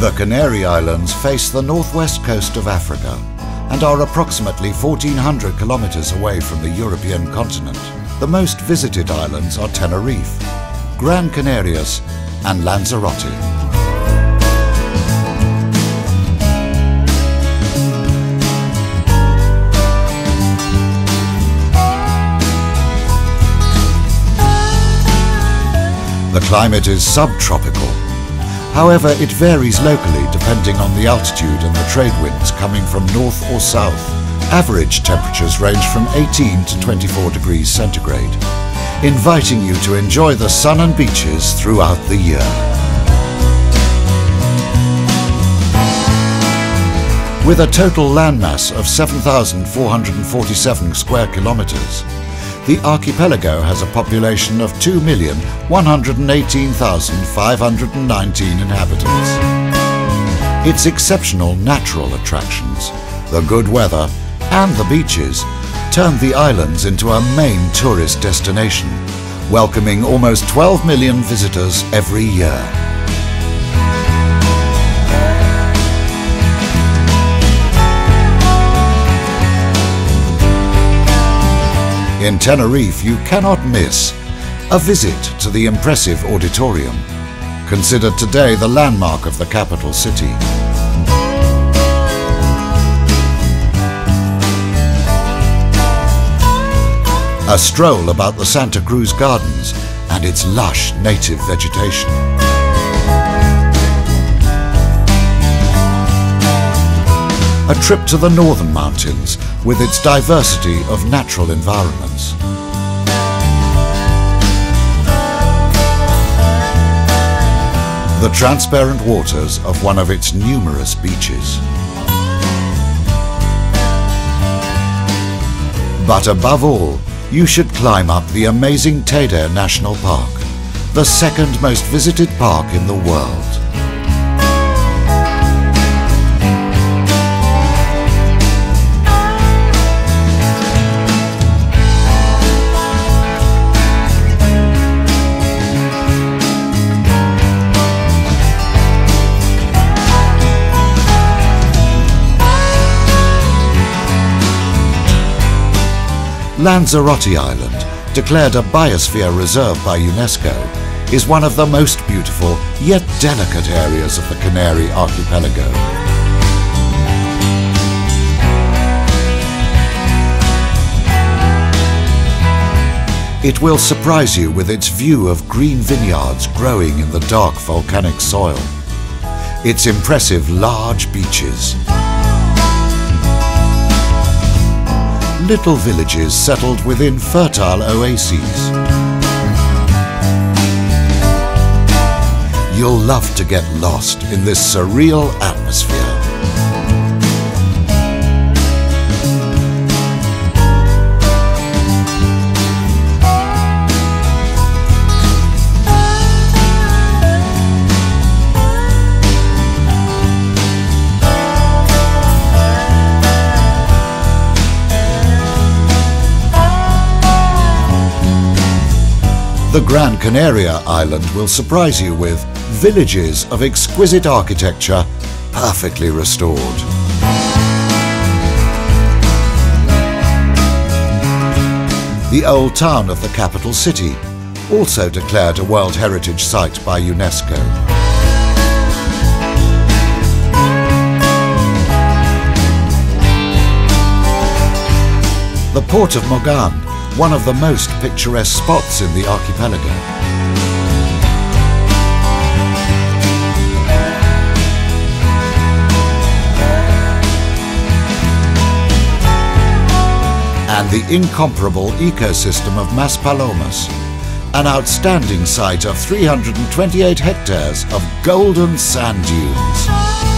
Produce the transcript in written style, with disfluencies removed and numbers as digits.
The Canary Islands face the northwest coast of Africa and are approximately 1,400 kilometers away from the European continent. The most visited islands are Tenerife, Gran Canaria and Lanzarote. The climate is subtropical. However, it varies locally depending on the altitude and the trade winds coming from north or south. Average temperatures range from 18 to 24 degrees centigrade, inviting you to enjoy the sun and beaches throughout the year. With a total landmass of 7,447 square kilometers, the archipelago has a population of 2,118,519 inhabitants. Its exceptional natural attractions, the good weather and the beaches turn the islands into a main tourist destination, welcoming almost 12 million visitors every year. In Tenerife, you cannot miss a visit to the impressive auditorium, considered today the landmark of the capital city. A stroll about the Santa Cruz Gardens and its lush native vegetation. A trip to the northern mountains with its diversity of natural environments. The transparent waters of one of its numerous beaches. But above all, you should climb up the amazing Teide National Park, the second most visited park in the world. Lanzarote Island, declared a biosphere reserve by UNESCO, is one of the most beautiful yet delicate areas of the Canary archipelago. It will surprise you with its view of green vineyards growing in the dark volcanic soil, its impressive large beaches, little villages settled within fertile oases. You'll love to get lost in this surreal atmosphere. The Gran Canaria island will surprise you with villages of exquisite architecture, perfectly restored. The old town of the capital city, also declared a World Heritage Site by UNESCO. The port of Mogan, one of the most picturesque spots in the archipelago. And the incomparable ecosystem of Maspalomas, an outstanding site of 328 hectares of golden sand dunes.